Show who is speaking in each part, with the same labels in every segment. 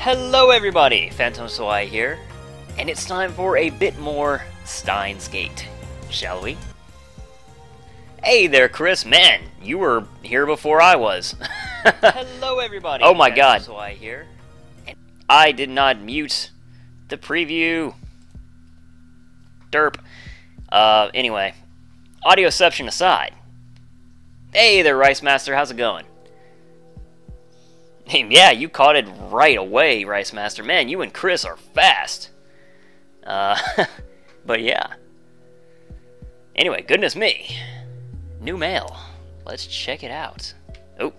Speaker 1: Hello everybody, Phantom Suzuha here, and it's time for a bit more Steins Gate, shall we? Hey there, Chris. Man, you were here before I was.
Speaker 2: Hello everybody.
Speaker 1: Oh my god.
Speaker 2: Phantom Suzuha here.
Speaker 1: I did not mute the preview. Derp. Anyway, audioception aside. Hey there, Rice Master, how's it going? Hey, yeah, you caught it right away, Rice Master. Man, you and Chris are fast. But yeah. Anyway, goodness me. New mail. Let's check it out. Oh,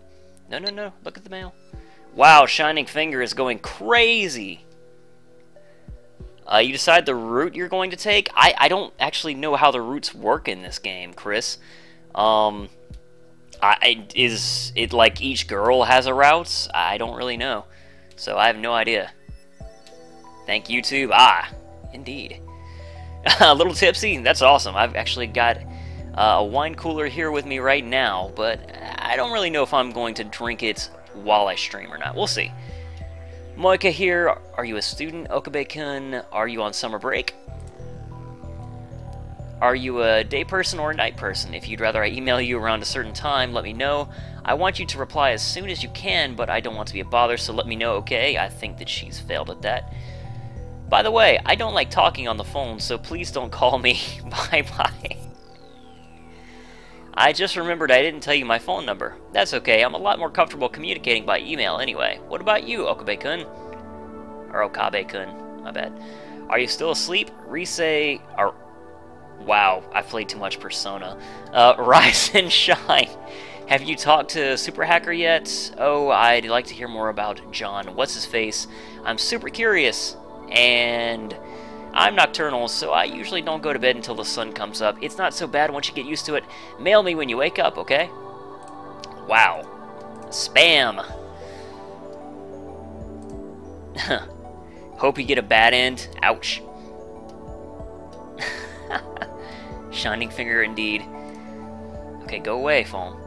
Speaker 1: no, look at the mail. Wow, Shining Finger is going crazy. You decide the route you're going to take? I don't actually know how the routes work in this game, Chris. Is it like each girl has a route? I don't really know. So I have no idea. Thank YouTube. Ah, indeed. A little tipsy? That's awesome. I've actually got a wine cooler here with me right now, but I don't really know if I'm going to drink it while I stream or not. We'll see. Moika here. Are you a student? Okabe-kun. Are you on summer break? Are you a day person or a night person? If you'd rather I email you around a certain time, let me know. I want you to reply as soon as you can, but I don't want to be a bother, so let me know, okay? I think that she's failed at that. By the way, I don't like talking on the phone, so please don't call me. Bye-bye. I just remembered I didn't tell you my phone number. That's okay, I'm a lot more comfortable communicating by email anyway. What about you, Okabe-kun? Or Okabe-kun, my bad. Are you still asleep? Wow, I've played too much Persona. Rise and Shine. Have you talked to Super Hacker yet? Oh, I'd like to hear more about John. What's his face? I'm super curious, and I'm nocturnal, so I usually don't go to bed until the sun comes up. It's not so bad once you get used to it. Mail me when you wake up, okay? Wow. Spam. Hope you get a bad end. Ouch. Shining Finger indeed. Okay, go away, phone.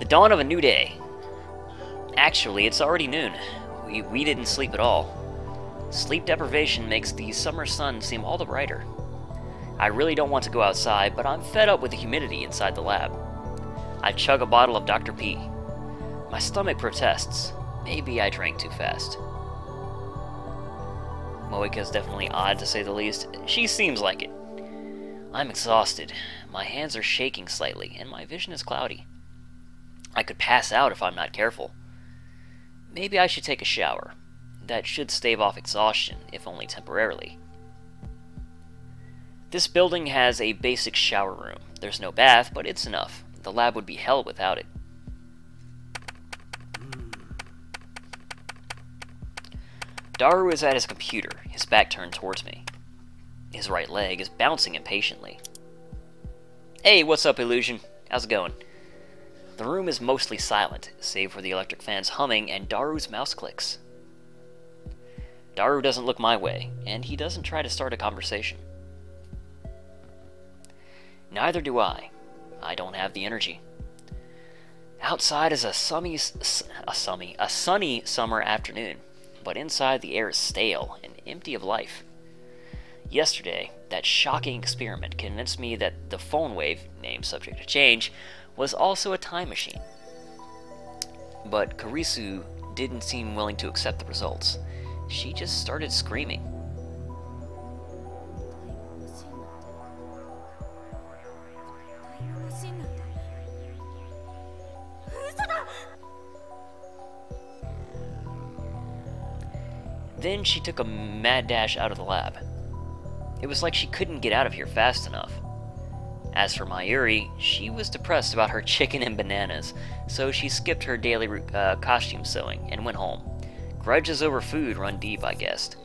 Speaker 1: The dawn of a new day. Actually, it's already noon. We didn't sleep at all. Sleep deprivation makes the summer sun seem all the brighter. I really don't want to go outside, but I'm fed up with the humidity inside the lab. I chug a bottle of Dr. P. My stomach protests. Maybe I drank too fast. Moika's definitely odd, to say the least. She seems like it. I'm exhausted. My hands are shaking slightly, and my vision is cloudy. I could pass out if I'm not careful. Maybe I should take a shower. That should stave off exhaustion, if only temporarily. This building has a basic shower room. There's no bath, but it's enough. The lab would be hell without it. Daru is at his computer, his back turned towards me. His right leg is bouncing impatiently. Hey, what's up, Illusion? How's it going? The room is mostly silent, save for the electric fans humming and Daru's mouse clicks. Daru doesn't look my way, and he doesn't try to start a conversation. Neither do I. I don't have the energy. Outside is a sunny summer afternoon, but inside the air is stale and empty of life. Yesterday, that shocking experiment convinced me that the phone wave, name subject to change, was also a time machine. But Karisu didn't seem willing to accept the results. She just started screaming. Then she took a mad dash out of the lab. It was like she couldn't get out of here fast enough. As for Mayuri, she was depressed about her chicken and bananas, so she skipped her daily costume sewing and went home. Grudges over food run deep, I guessed.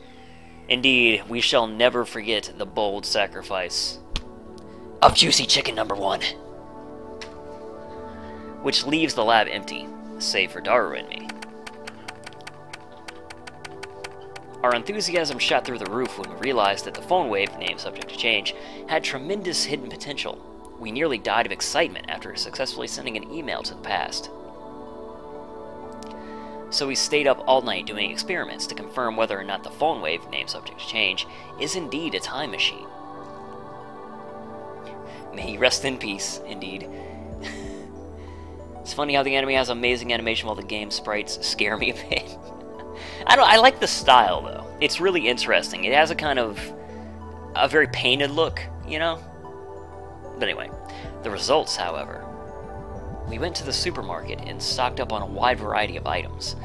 Speaker 1: Indeed, we shall never forget the bold sacrifice of Juicy Chicken number 1. Which leaves the lab empty, save for Daru and me. Our enthusiasm shot through the roof when we realized that the phone wave, name subject to change, had tremendous hidden potential. We nearly died of excitement after successfully sending an email to the past. So we stayed up all night doing experiments to confirm whether or not the phone wave, named subject to change, is indeed a time machine. May he rest in peace, indeed. It's funny how the anime has amazing animation while the game sprites scare me a bit. I like the style, though. It's really interesting. It has a kind of a very painted look, you know? But anyway, the results, however. We went to the supermarket and stocked up on a wide variety of items.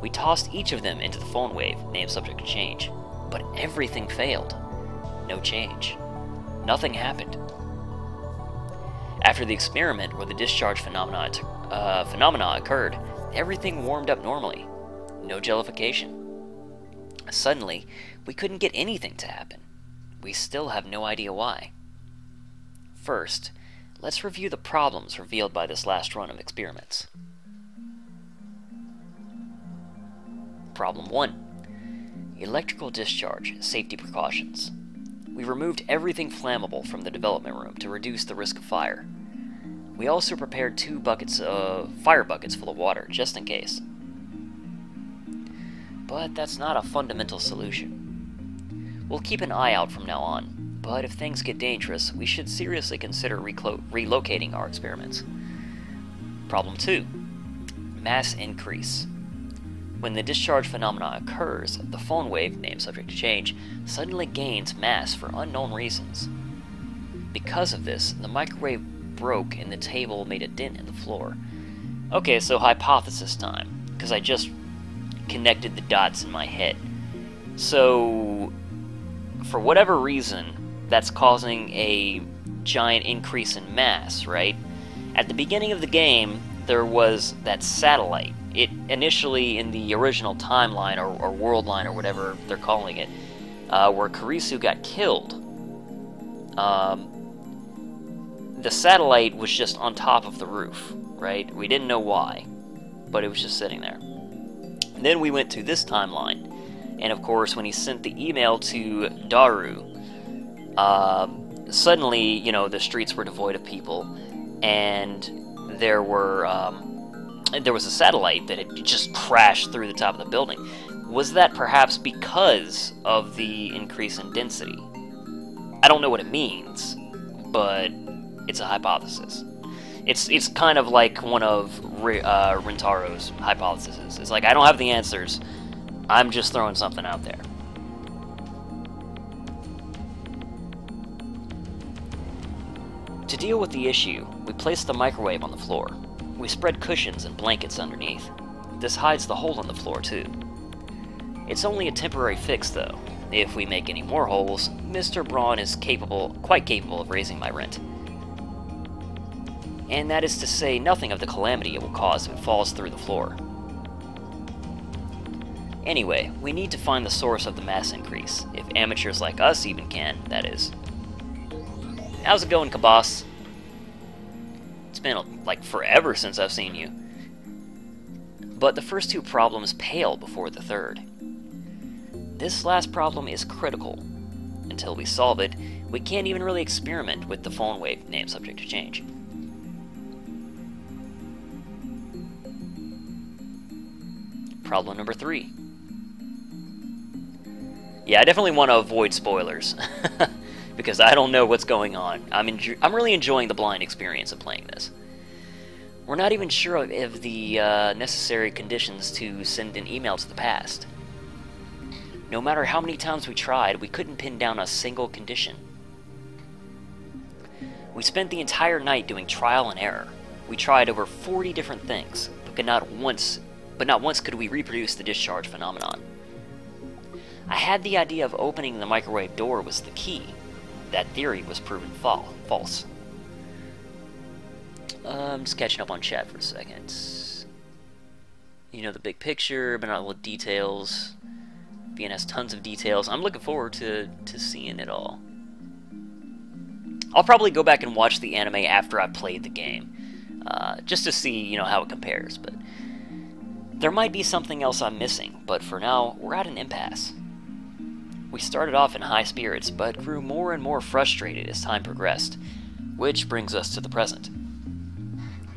Speaker 1: We tossed each of them into the phone wave, named subject to change, but everything failed. No change. Nothing happened. After the experiment where the discharge phenomena occurred, everything warmed up normally. No jellification. Suddenly, we couldn't get anything to happen. We still have no idea why. First, let's review the problems revealed by this last run of experiments. Problem 1. Electrical discharge, safety precautions. We removed everything flammable from the development room to reduce the risk of fire. We also prepared 2 fire buckets full of water, just in case. But that's not a fundamental solution. We'll keep an eye out from now on, but if things get dangerous, we should seriously consider relocating our experiments. Problem 2. Mass increase. When the discharge phenomena occurs, the phone wave, named subject to change, suddenly gains mass for unknown reasons. Because of this, the microwave broke and the table made a dent in the floor. Okay, so hypothesis time, because I just connected the dots in my head. So, for whatever reason, that's causing a giant increase in mass, right? At the beginning of the game, there was that satellite. It initially, in the original timeline, or world line, or whatever they're calling it, where Kurisu got killed, the satellite was just on top of the roof, right? We didn't know why, but it was just sitting there. And then we went to this timeline, and of course, when he sent the email to Daru, suddenly, you know, the streets were devoid of people, and there was a satellite that had just crashed through the top of the building. Was that perhaps because of the increase in density? I don't know what it means, but it's a hypothesis. It's kind of like one of Rintaro's hypotheses. It's like, I don't have the answers, I'm just throwing something out there. To deal with the issue, we placed the microwave on the floor. We spread cushions and blankets underneath. This hides the hole in the floor, too. It's only a temporary fix, though. If we make any more holes, Mr. Braun is quite capable of raising my rent. And that is to say nothing of the calamity it will cause if it falls through the floor. Anyway, we need to find the source of the mass increase, if amateurs like us even can, that is. How's it going, Kabas? It's been, like, forever since I've seen you. But the first 2 problems pale before the third. This last problem is critical. Until we solve it, we can't even really experiment with the phone wave, named subject to change. Problem number 3. Yeah, I definitely want to avoid spoilers, because I don't know what's going on. I'm really enjoying the blind experience of playing this. We're not even sure of the necessary conditions to send an email to the past. No matter how many times we tried, we couldn't pin down a single condition. We spent the entire night doing trial and error. We tried over 40 different things, but not once could we reproduce the discharge phenomenon. I had the idea of opening the microwave door was the key. That theory was proven false. I'm just catching up on chat for a second. You know the big picture, but not all the details. BN has tons of details. I'm looking forward to seeing it all. I'll probably go back and watch the anime after I've played the game, just to see, you know, how it compares. But there might be something else I'm missing. But for now, we're at an impasse. We started off in high spirits, but grew more and more frustrated as time progressed, which brings us to the present.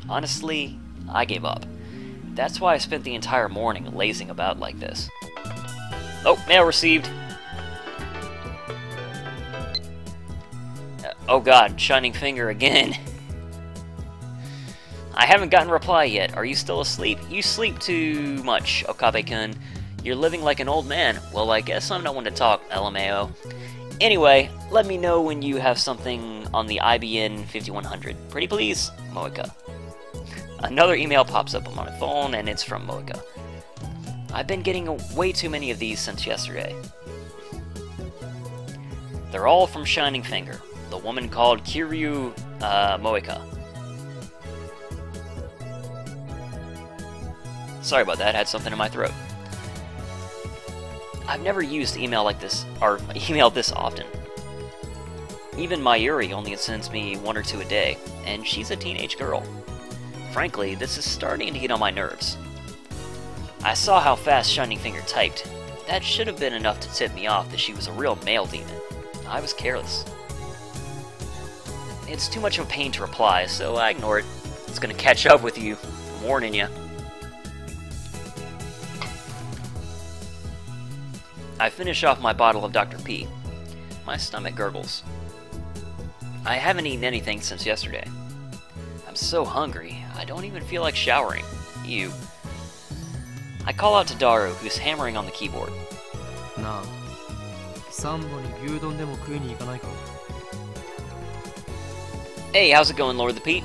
Speaker 1: Honestly, I gave up. That's why I spent the entire morning lazing about like this. Oh, mail received. Oh god, shining finger again. I haven't gotten a reply yet. Are you still asleep? You sleep too much, Okabe-kun. You're living like an old man. Well, I guess I'm not one to talk, LMAO. Anyway, let me know when you have something on the IBN 5100. Pretty please, Moeka. Another email pops up on my phone, and it's from Moeka. I've been getting way too many of these since yesterday. They're all from Shining Finger, the woman called Kiryu Moeka. Sorry about that, I had something in my throat. I've never used email like this, or emailed this often. Even Mayuri only sends me 1 or 2 a day, and she's a teenage girl. Frankly, this is starting to get on my nerves. I saw how fast Shining Finger typed. That should have been enough to tip me off that she was a real mail demon. I was careless. It's too much of a pain to reply, so I ignore it. It's gonna catch up with you. I'm warning you. I finish off my bottle of Dr. P. My stomach gurgles. I haven't eaten anything since yesterday. I'm so hungry, I don't even feel like showering. Ew. I call out to Daru, who's hammering on the keyboard.
Speaker 3: Nah.
Speaker 1: Hey, how's it going, Lord the Pete?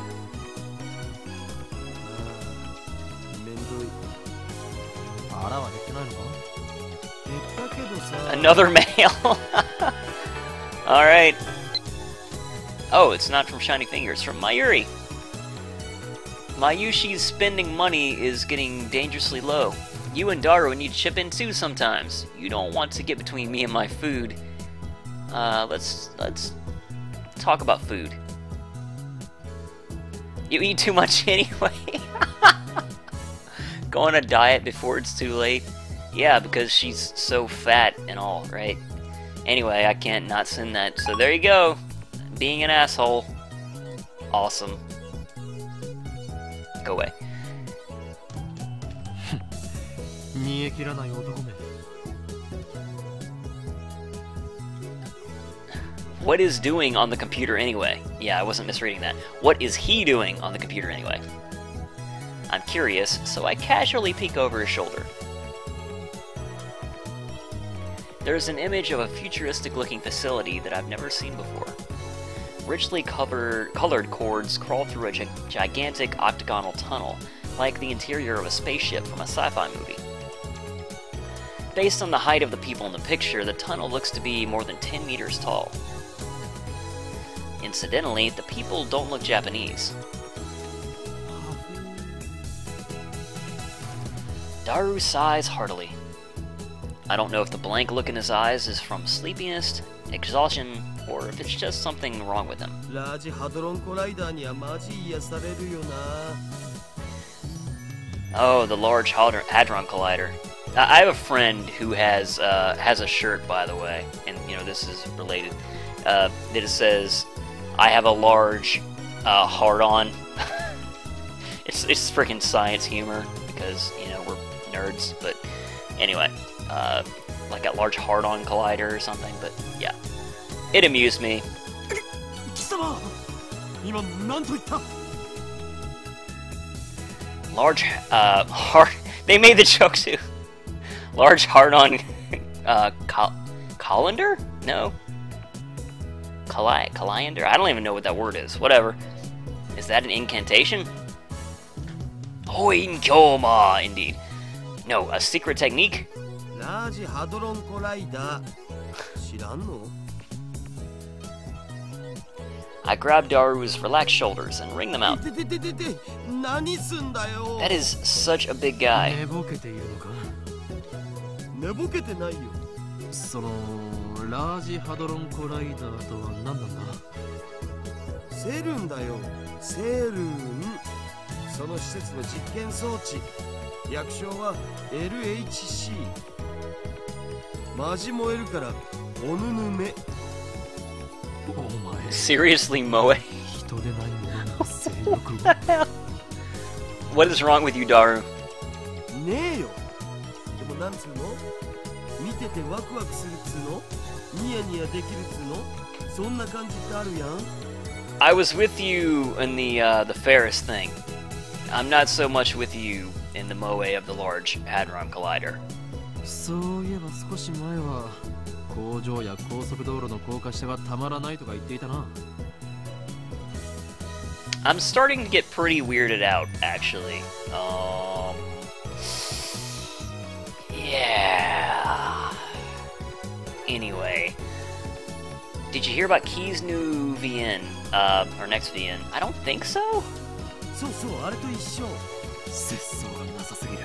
Speaker 1: Another mail! Alright. Oh, it's not from Shining Finger, it's from Mayuri. Mayushi's spending money is getting dangerously low. You and Daru need to chip in too sometimes. You don't want to get between me and my food. Let's talk about food. You eat too much anyway. Go on a diet before it's too late. Yeah, because she's so fat and all, right? Anyway, I can't not send that. So there you go. Being an asshole. Awesome. Go away. What is doing on the computer anyway? Yeah, I wasn't misreading that. What is he doing on the computer anyway? I'm curious, so I casually peek over his shoulder. There's an image of a futuristic-looking facility that I've never seen before. Richly colored cords crawl through a gigantic octagonal tunnel, like the interior of a spaceship from a sci-fi movie. Based on the height of the people in the picture, the tunnel looks to be more than 10 meters tall. Incidentally, the people don't look Japanese. Daru sighs heartily. I don't know if the blank look in his eyes is from sleepiness, exhaustion, or if it's just something wrong with him. Oh, the Large Hadron Collider. I have a friend who has a shirt, by the way, and you know this is related. That it says, "I have a large hard-on." it's freaking science humor because you know we're nerds, but anyway. Like a large hard-on collider or something, but yeah. It amused me. Large, they made the joke too. Large hard-on, colander? No. Colander? I don't even know what that word is. Whatever. Is that an incantation? Hoin Kyoma, indeed. No, a secret technique? I grab Daru's relaxed shoulders and wring them out. That is such a big guy. Seriously, Moe? What is wrong with you, Daru?
Speaker 3: なんつうの見ててワクワクするっつうのニヤニヤできるっつうのそんな感じってあるやん
Speaker 1: I was with you in the Ferris thing. I'm not so much with you in the moe of the Large Hadron Collider.
Speaker 4: そういえば少し前は工場や高速道路の高架下がたまらないとか言っていたな。
Speaker 1: I'm starting to get pretty weirded out, actually. Yeah. Anyway, did you hear about Key's new VN, or next VN? I don't think so.
Speaker 3: そうそうあれと一緒。
Speaker 4: 節操がなさすぎる。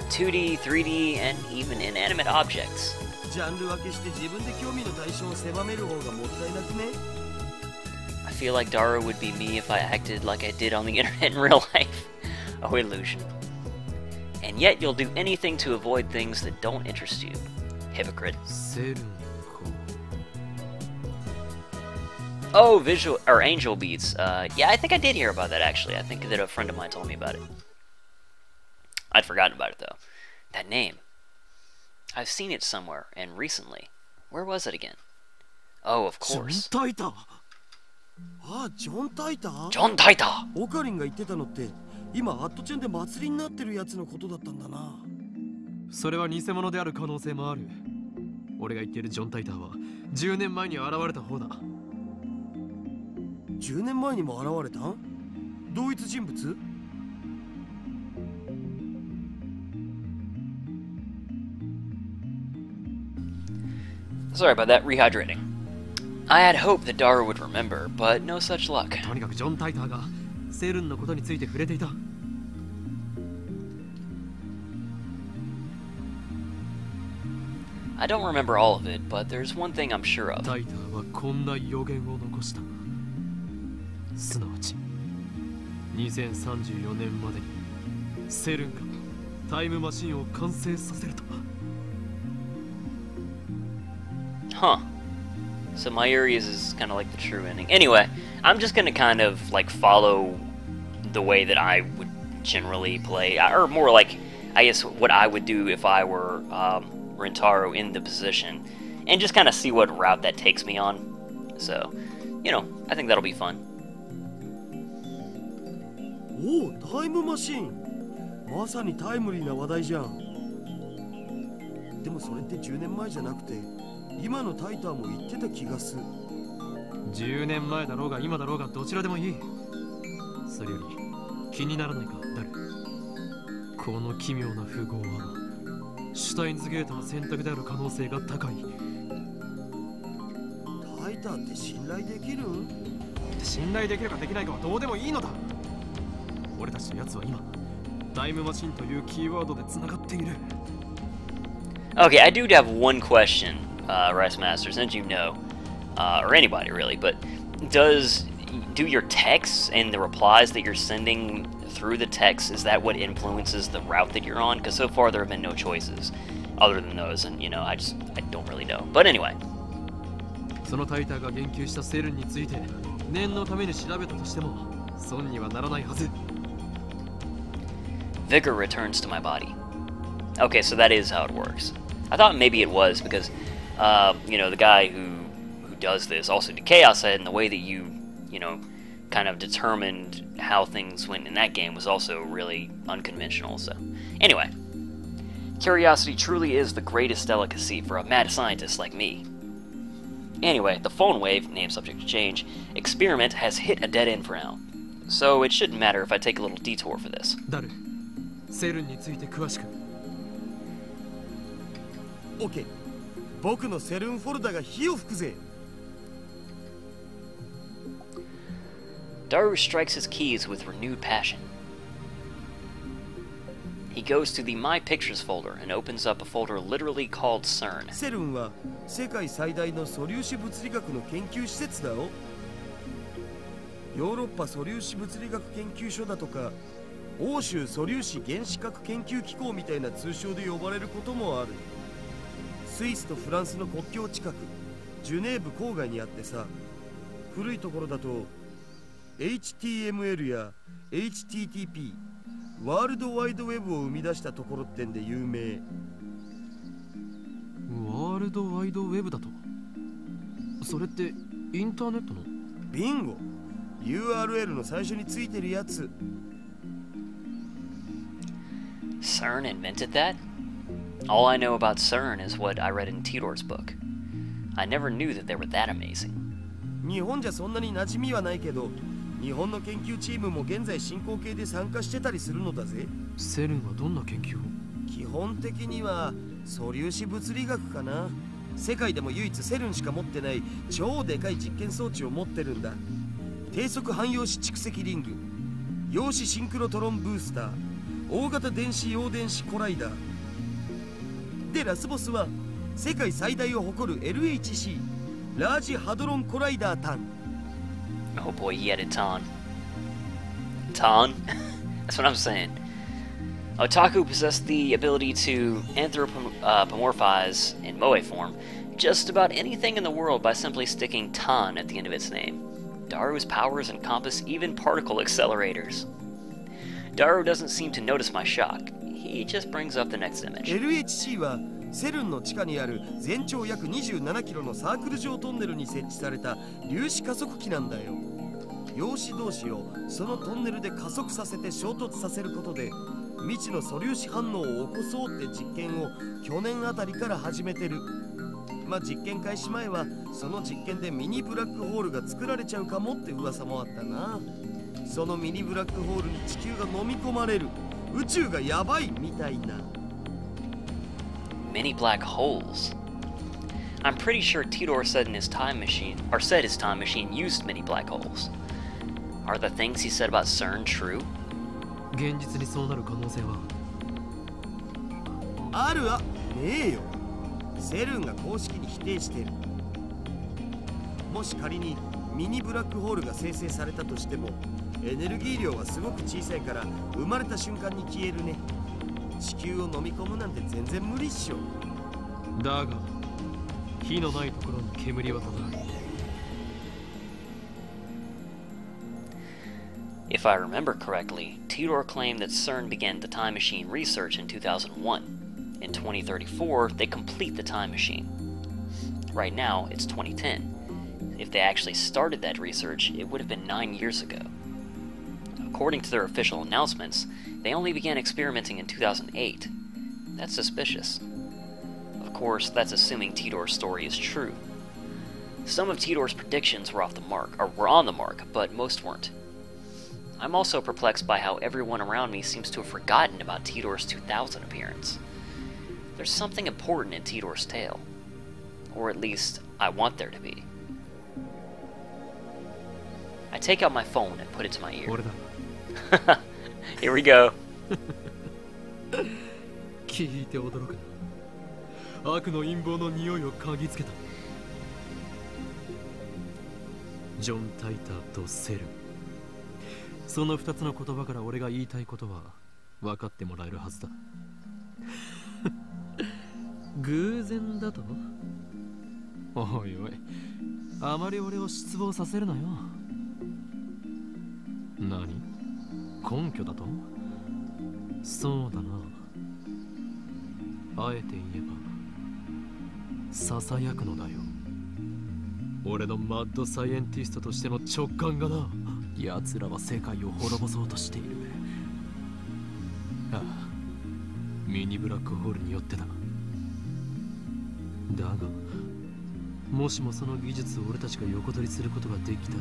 Speaker 1: 2D, 3D, and even inanimate objects.
Speaker 3: ジャンル分けして自分で興味の対象を狭める方がもったいなくね
Speaker 1: I feel like Dara would be me if I acted like I did on the internet in real life. Oh, illusion. And yet you'll do anything to avoid things that don't interest you. Hypocrite. Oh, visual or angel beats. Yeah, I think I did hear about that actually. I think that a friend of mine told me about it. I'd forgotten about it though. That name. I've seen it somewhere, and recently. Where was it again? Oh, of course.
Speaker 3: ああ、ジョン・タイター？
Speaker 1: ジョン・タイター！
Speaker 3: オカリンが言ってたのって今アットチェンで祭りになってるやつのことだったんだな。
Speaker 4: それは偽物である可能性もある。俺が言っているジョン・タイターは10年前に現れた方だ。
Speaker 3: 10年前にも現れたん？同一人物？
Speaker 1: Sorry about that, rehydrating. I had hoped that Dara would remember, but no such luck.
Speaker 4: とにかくジョン・タイターがセルンのことについて触れていた。
Speaker 1: I don't remember all of it, but there's one thing I'm sure of.
Speaker 4: タイターはこんな予言を残した。すなわち、2034年までにセルンがタイムマシンを完成させると。
Speaker 1: Huh. So my Aries is kind of like the true ending. Anyway, I'm just gonna kind of like follow the way that I would generally play, or more like, I guess, what I would do if I were Rentaro in the position, and just kind of see what route that takes me on. So, you know, I think that'll be fun.
Speaker 3: おお、タイムマシン。まさにタイムリーな話題じゃん。でもそれって10年前じゃなくて。 今のタイターも言ってた気がする。
Speaker 4: 10年前だろうが今だろうがどちらでもいい。それより気にならないか、ダル。この奇妙な符号はシュタインズゲートの選択である可能性が高い。
Speaker 3: タイターって信頼できる？
Speaker 4: 信頼できるかできないかはどうでもいいのだ。俺たちのやつは今タイムマシンというキーワードでつながっている。
Speaker 1: Okay, I do have one question. Rice Master, since you know, or anybody really, but do your texts and the replies that you're sending through the text, is that what influences the route that you're on? Because so far there have been no choices other than those, and you know, I don't really know. But anyway.
Speaker 4: そのタイターが言及したセルンについて念のために調べたとしても損にはならないはず。
Speaker 1: Vigor returns to my body. Okay, so that is how it works. I thought maybe it was because you know, the guy who does this also did Chaos Head, and the way that you know, kind of determined how things went in that game was also really unconventional. So, anyway, curiosity truly is the greatest delicacy for a mad scientist like me. Anyway, the phone wave, name subject to change, experiment has hit a dead end for now. So it shouldn't matter if I take a little detour for this.
Speaker 4: ダル、セルンについて詳しく。
Speaker 3: OK。 僕のセルンフォルダが火を吹くぜ。
Speaker 1: Daru strikes his keys with renewed passion. He goes to the My Pictures folder and opens up a folder literally called CERN.
Speaker 3: セルンは世界最大の素粒子物理学の研究施設だよ。ヨーロッパ素粒子物理学研究所だとか、欧州素粒子原子核研究機構みたいな通称で呼ばれることもある。 スイスとフランスの国境近く、ジュネーブ郊外にあってさ、古いところだと HTML や HTTP、ワールドワイドウェブを生み出したところってんで有名。
Speaker 4: ワールドワイドウェブだと？それってインターネットの？
Speaker 3: ビンゴ URL の最初についてるやつ。
Speaker 1: CERN invented that? All I know about CERN is what I read in Tidor's book. I never knew that they were that amazing.
Speaker 3: 日本じゃそんなに馴染みはないけど、日本の研究チームも現在進行形で参加してたりするのだぜ。
Speaker 4: セルンはどんな研究を？
Speaker 3: 基本的には素粒子物理学かな。世界でも唯一セルンしか持ってない超でかい実験装置を持ってるんだ。低速汎用子蓄積リング、陽子シンクロトロンブースター、大型電子陽電子コライダーで、ラスボスは世界最大を誇る LHC ラージハドロンコライダータン。
Speaker 1: Oh boy, he added Ton. Ton? That's what I'm saying. Otaku possessed the ability to anthropomorphize in moe form just about anything in the world by simply sticking Ton at the end of its name. Daru's powers encompass even particle accelerators. Daru doesn't seem to notice my shock. He just brings up the next image.
Speaker 3: LHC はセルンの地下にある全長約27キロのサークル状トンネルに設置された粒子加速器なんだよ。陽子同士をそのトンネルで加速させて衝突させることで未知の素粒子反応を起こそうって実験を去年あたりから始めてる。まあ実験開始前はその実験でミニブラックホールが作られちゃうかもって噂もあったな。そのミニブラックホールに地球が飲み込まれる、宇宙がやばいみたいな。
Speaker 1: Many black holes. I'm pretty sure Tidor said his time machine used many black holes. Are the things he said about CERN true?
Speaker 4: 現実にそうなる可能性は？
Speaker 3: あるわ、ねえよ。セルンが公式に否定してる。もし仮にミニブラックホールが生成されたとしても、エネルギー量はすごく小さいから生まれた瞬間に消えるね。地球を飲み込むなんて全然無理っしょ。
Speaker 4: だが火のないところに煙は立たない。
Speaker 1: If I remember correctly, Tidor claimed that CERN began the time machine research in 2001. In 2034, they complete the time machine. Right now, it's 2010. If they actually started that research, it would have been 9 years ago. According to their official announcements, they only began experimenting in 2008. That's suspicious. Of course, that's assuming Tidor's story is true. Some of Tidor's predictions were on the mark, but most weren't. I'm also perplexed by how everyone around me seems to have forgotten about Tidor's 2000 appearance. There's something important in Tidor's tale. Or at least, I want there to be. I take out my phone and put it to my ear. Here we go.
Speaker 4: 聞いて驚くな。悪の陰謀の匂いを嗅ぎつけた。ジョン・タイターとセルン。その2つの言葉から俺が言いたいことは分かってもらえるはずだ。偶然だと？おいおい、あまり俺を失望させるなよ。何？根拠だと？そうだな。あえて言えばささやくのだよ。俺のマッドサイエンティストとしての直感がな。奴らは世界を滅ぼそうとしている。ああ、ミニブラックホールによってだ。だがもしもその技術を俺たちが横取りすることができたら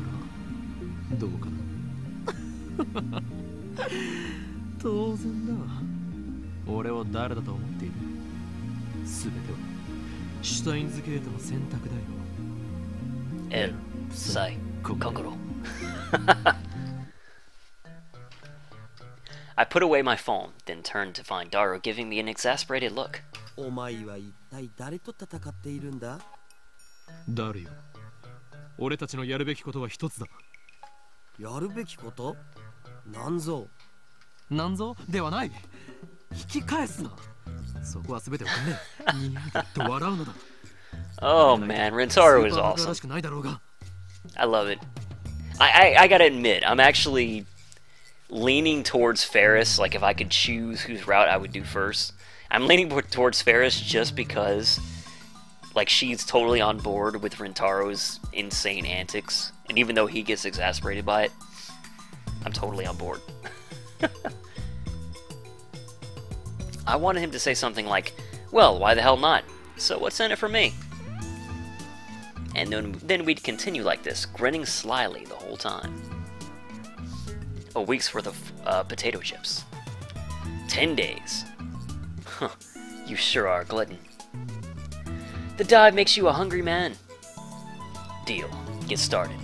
Speaker 4: どうかな。当然だ。俺を誰だと思っている？全てはシュタインズゲートの選択だよ。
Speaker 1: エル・サイ・ココロ。I put away my phone, then turned to find Daru giving me an exasperated look.
Speaker 3: お前は一体誰と戦っているんだ？
Speaker 4: 誰よ。俺たちのやるべきことは一つだ。
Speaker 3: やるべきこと？なんぞ。
Speaker 4: なんぞではない。引き返すな。そこは全てをね。にやっと笑うのだ。
Speaker 1: Oh man, Rentaru is awesome. I love it. I gotta admit, I'm actually leaning towards Ferris, like if I could choose whose route I would do first. I'm leaning towards Ferris just because, like, she's totally on board with Rintaro's insane antics. And even though he gets exasperated by it, I'm totally on board. I wanted him to say something like, well, why the hell not? So what's in it for me? And then we'd continue like this, grinning slyly the whole time. A week's worth of potato chips. 10 days. Huh, you sure are a glutton. The dive makes you a hungry man. Deal. Get started.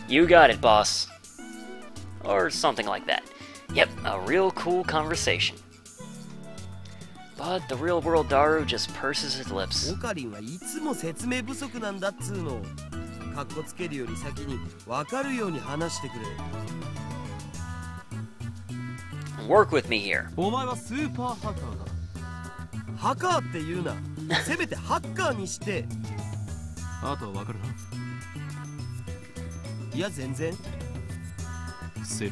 Speaker 1: You got it, boss. Or something like that. Yep, a real cool conversation. But the real-world Daru just purses his lips.
Speaker 3: オカリンはいつも説明不足なんだっつうの。かっこつけるより先に分かるように話してくれ。
Speaker 1: Work with me here.
Speaker 4: お前はスーパーハッカーだ。
Speaker 3: ハカーって言うな。せめてハッカーにして。
Speaker 4: あとは分かるな。
Speaker 3: いや全然。
Speaker 4: セル、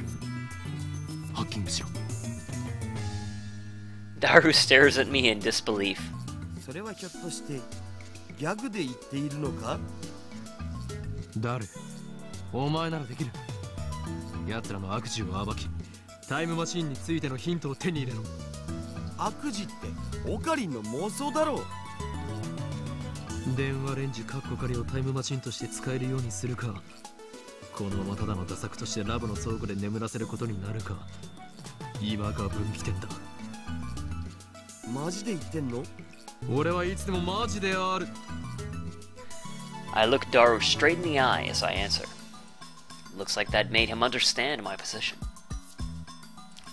Speaker 4: ハッキングしろ。
Speaker 1: Daru stares at me in disbelief.
Speaker 3: それはひょっとしてギャグで言っているのか？
Speaker 4: 誰？お前ならできる。奴らの悪事を暴き、タイムマシンについてのヒントを手に入れろ。
Speaker 3: 悪事ってオカリンの妄想だろう。
Speaker 4: 電話レンジカッコ仮をタイムマシンとして使えるようにするか、このままただの打作としてラボの倉庫で眠らせることになるか。今が分岐点だ。
Speaker 3: マジで言ってんの？
Speaker 4: 俺はいつでもマジである。
Speaker 1: I look Daru straight in the eye as I answer. Looks like that made him understand my position.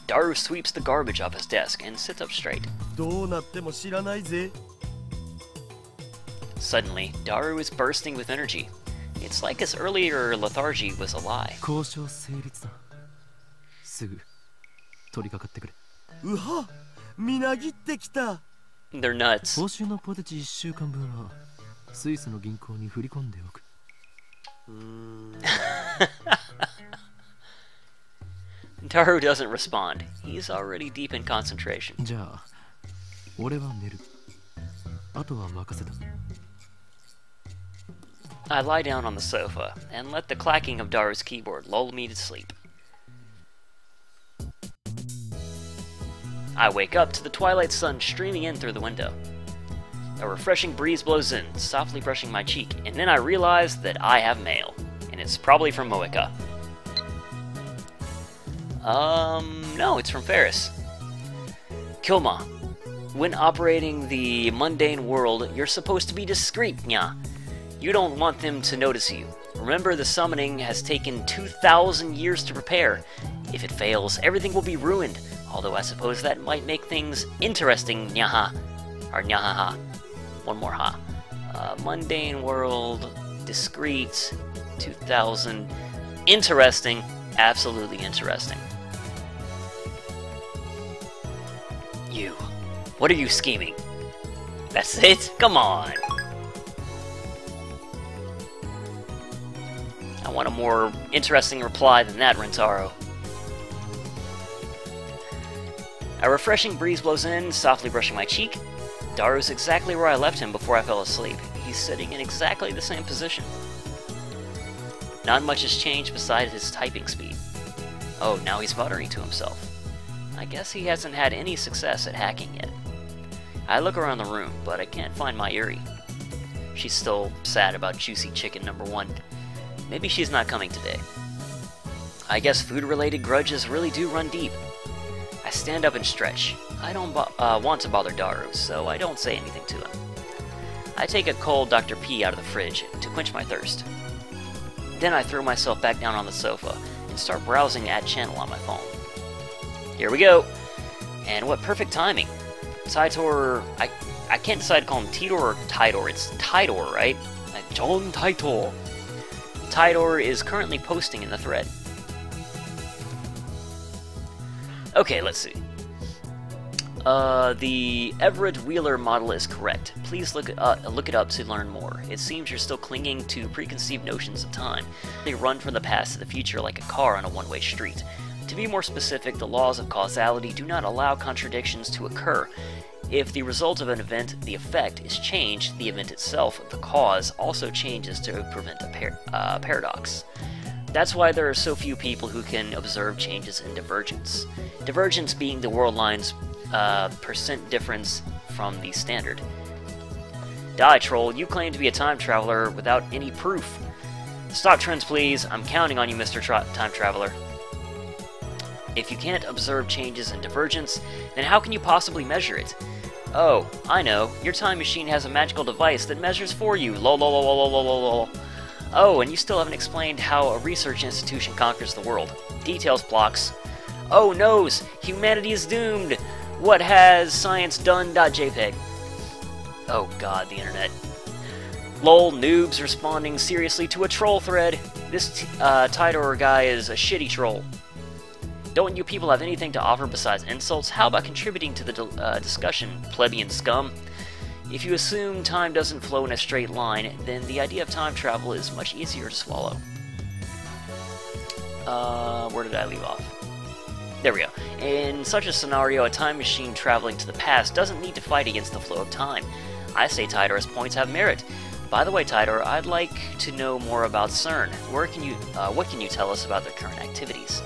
Speaker 1: Daru sweeps the garbage off his desk and sits up straight.
Speaker 3: どうなっても知らないぜ。
Speaker 1: Suddenly, Daru is bursting with energy. It's like his earlier lethargy was a lie.
Speaker 4: 交渉成立だ。すぐ取り掛かってくれ。
Speaker 3: うは、みなぎってきた。
Speaker 1: They're nuts.
Speaker 4: 報酬のポテチ1週間分はスイスの銀行に振り込んでおく。
Speaker 1: Daru doesn't respond. He's already deep in concentration.
Speaker 4: じゃあ、俺は寝る。あとは任せた。
Speaker 1: I lie down on the sofa and let the clacking of Daru's keyboard lull me to sleep. I wake up to the twilight sun streaming in through the window. A refreshing breeze blows in, softly brushing my cheek, and then I realize that I have mail, and it's probably from Moeka. No, it's from Ferris. Kilma, when operating the mundane world, you're supposed to be discreet, nya. You don't want them to notice you. Remember, the summoning has taken 2,000 years to prepare. If it fails, everything will be ruined. Although I suppose that might make things interesting, nyaha. Or nyahaha. One more ha. Mundane world, discreet, 2,000. Interesting. Absolutely interesting. You. What are you scheming? That's it? Come on. I want a more interesting reply than that, Rintaro. A refreshing breeze blows in, softly brushing my cheek. Daru's exactly where I left him before I fell asleep. He's sitting in exactly the same position. Not much has changed besides his typing speed. Oh, now he's muttering to himself. I guess he hasn't had any success at hacking yet. I look around the room, but I can't find my Yuri. She's still sad about Juicy Chicken #1. Maybe she's not coming today. I guess food-related grudges really do run deep. I stand up and stretch. I don't want to bother Daru, so I don't say anything to him. I take a cold Dr. P out of the fridge to quench my thirst. Then I throw myself back down on the sofa and start browsing Ad Channel on my phone. Here we go! And what perfect timing. Titor... I can't decide to call him Titor or Tidor. It's Tidor, right? Like John Titor. Tidor is currently posting in the thread. Okay, let's see. The Everett Wheeler model is correct. Please look it up to learn more. It seems you're still clinging to preconceived notions of time. They run from the past to the future like a car on a one-way street. To be more specific, the laws of causality do not allow contradictions to occur. If the result of an event, the effect, is changed, the event itself, the cause, also changes to prevent a paradox. That's why there are so few people who can observe changes in divergence. Divergence being the world line's percent difference from the standard. Die, troll, you claim to be a time traveler without any proof. Stop trends, please. I'm counting on you, Mr. Time Traveler. If you can't observe changes in divergence, then how can you possibly measure it? Oh, I know. Your time machine has a magical device that measures for you. Lol, lol, lol, lol, lol, lol, lol. Oh, and you still haven't explained how a research institution conquers the world. Details blocks. Oh, noes! Humanity is doomed! What has science done? .jpg. Oh god, the internet. Lol, noobs responding seriously to a troll thread. This Tidor guy is a shitty troll. Don't you people have anything to offer besides insults? How about contributing to the discussion, plebeian scum? If you assume time doesn't flow in a straight line, then the idea of time travel is much easier to swallow. Where did I leave off? There we go. In such a scenario, a time machine traveling to the past doesn't need to fight against the flow of time. I say Tidor's points have merit. By the way, Tidor, I'd like to know more about CERN. What can you tell us about their current activities?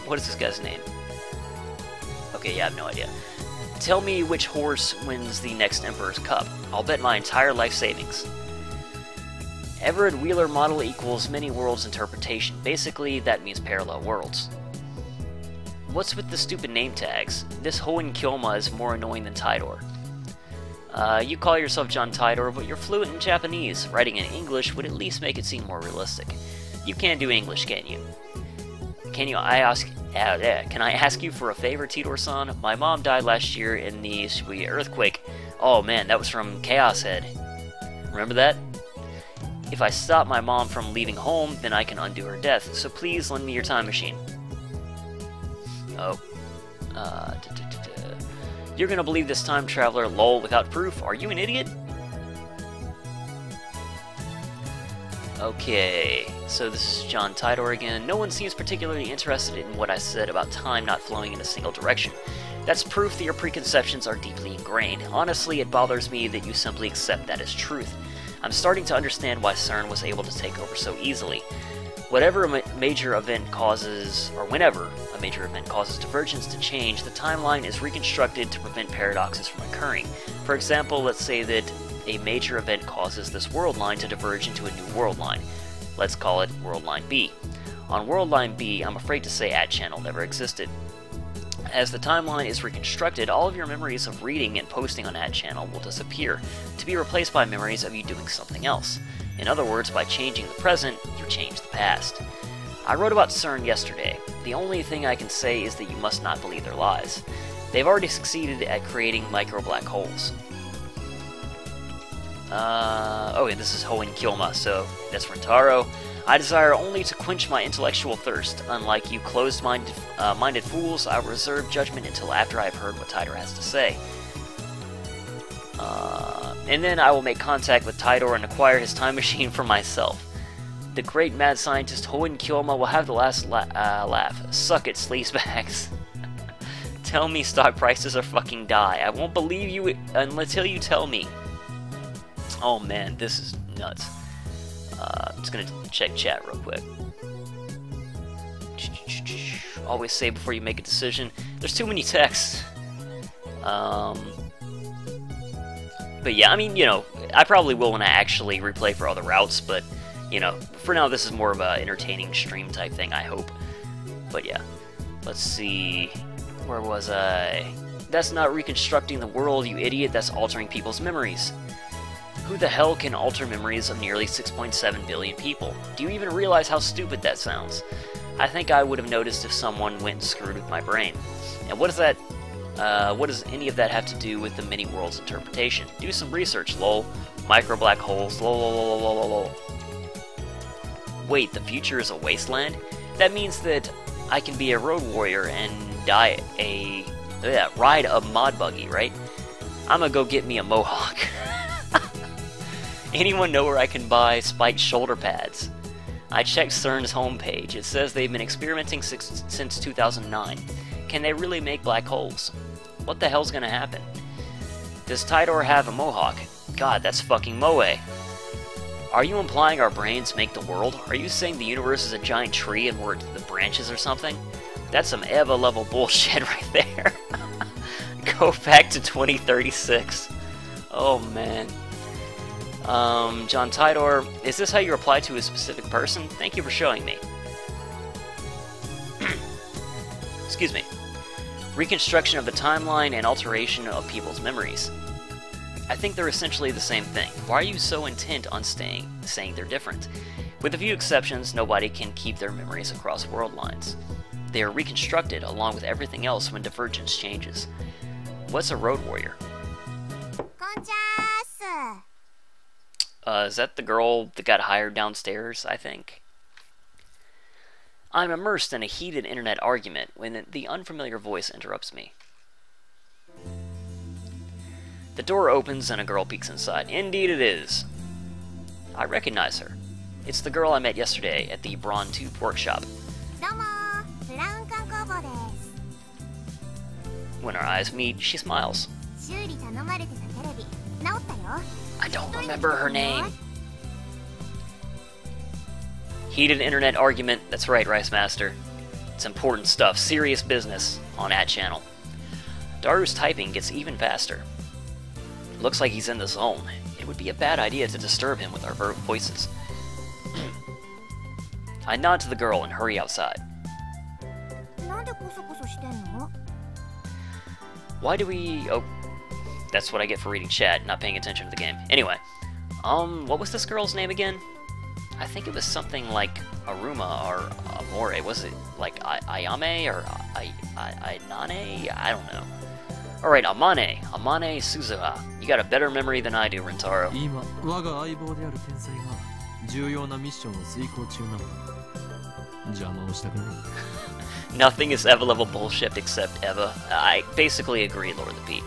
Speaker 1: What is this guy's name? Okay, yeah, I have no idea. Tell me which horse wins the next Emperor's Cup. I'll bet my entire life savings. Everett Wheeler model equals many worlds interpretation. Basically, that means parallel worlds. What's with the stupid name tags? This Hoenn Kyoma is more annoying than Tidor. You call yourself John Tidor, but you're fluent in Japanese. Writing in English would at least make it seem more realistic. You can't do English, can you? Can I ask you for a favor, Tidor-san? My mom died last year in the Shibuya earthquake. Oh man, that was from Chaos Head. Remember that? If I stop my mom from leaving home, then I can undo her death, so please lend me your time machine. Oh. You're gonna believe this time traveler, lol, without proof? Are you an idiot? Okay, so this is John Tidor again. No one seems particularly interested in what I said about time not flowing in a single direction. That's proof that your preconceptions are deeply ingrained. Honestly, it bothers me that you simply accept that as truth. I'm starting to understand why CERN was able to take over so easily. Whatever a major event causes, or whenever a major event causes divergence to change, the timeline is reconstructed to prevent paradoxes from occurring. For example, let's say that a major event causes this world line to diverge into a new world line. Let's call it World Line B. On World Line B, I'm afraid to say @channel never existed. As the timeline is reconstructed, all of your memories of reading and posting on @channel will disappear, to be replaced by memories of you doing something else. In other words, by changing the present, you change the past. I wrote about CERN yesterday. The only thing I can say is that you must not believe their lies. They've already succeeded at creating micro black holes. Oh yeah, this is Hoenn Kyoma, so that's Rentaro. I desire only to quench my intellectual thirst. Unlike you closed-minded fools, I will reserve judgment until after I have heard what Tidor has to say. And then I will make contact with Tidor and acquire his time machine for myself. The great mad scientist Hoenn Kyoma will have the last laugh. Suck it, sleazebags. Tell me stock prices are fucking die. I won't believe you until you tell me. Oh man, this is nuts. I'm just gonna check chat real quick. Always say before you make a decision. There's too many texts. But yeah, I mean, you know, I probably will when I actually replay for all the routes, but, you know, for now this is more of a entertaining stream type thing, I hope. But yeah, let's see, where was I? That's not reconstructing the world, you idiot, that's altering people's memories. Who the hell can alter memories of nearly 6.7 billion people? Do you even realize how stupid that sounds? I think I would have noticed if someone went and screwed with my brain. And what does any of that have to do with the many worlds interpretation? Do some research, lol. Micro black holes, lol lol lol lol lol lol. Wait, the future is a wasteland? That means that I can be a road warrior and ride a mod buggy, right? I'm gonna go get me a mohawk. Anyone know where I can buy spiked shoulder pads? I checked CERN's homepage. It says they've been experimenting since 2009. Can they really make black holes? What the hell's gonna happen? Does Tidor have a mohawk? God, that's fucking moe. Are you implying our brains make the world? Are you saying the universe is a giant tree and we're the branches or something? That's some Eva level bullshit right there. Go back to 2036. Oh man. John Tidor, is this how you reply to a specific person? Thank you for showing me. Excuse me. Reconstruction of the timeline and alteration of people's memories. I think they're essentially the same thing. Why are you so intent on saying they're different? With a few exceptions, nobody can keep their memories across world lines. They are reconstructed along with everything else when divergence changes. What's a road warrior? Is that the girl that got hired downstairs, I think? I'm immersed in a heated internet argument when the unfamiliar voice interrupts me. The door opens and a girl peeks inside. Indeed it is. I recognize her. It's the girl I met yesterday at the Brawn 2 workshop. When our eyes meet, she smiles. I don't remember her name. Heated internet argument. That's right, Rice Master. It's important stuff. Serious business on @channel. Daru's typing gets even faster. Looks like he's in the zone. It would be a bad idea to disturb him with our voices. I nod to the girl and hurry outside. Why do we... Oh, that's what I get for reading chat, not paying attention to the game. Anyway, what was this girl's name again? I think it was something like Aruma or Amore. Was it like Ayame or Ainane? I don't know. Alright, Amane Suzuha. You got a better memory than I do, Rentaro. Nothing is Eva level bullshit except Eva. I basically agree, Lord of the Pete.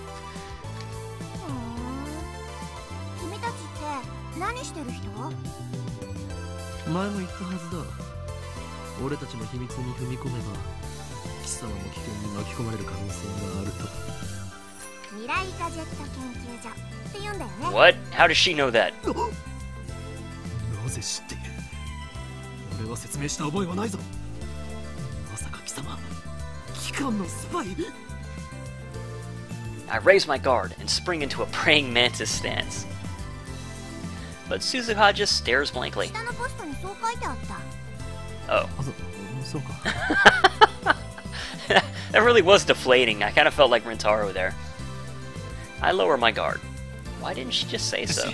Speaker 1: What? How does she know that? I raise my guard and spring into a praying mantis stance. But Suzuha just stares blankly. Oh. That really was deflating. I kind of felt like Rentaro there. I lower my guard. Why didn't she just say so?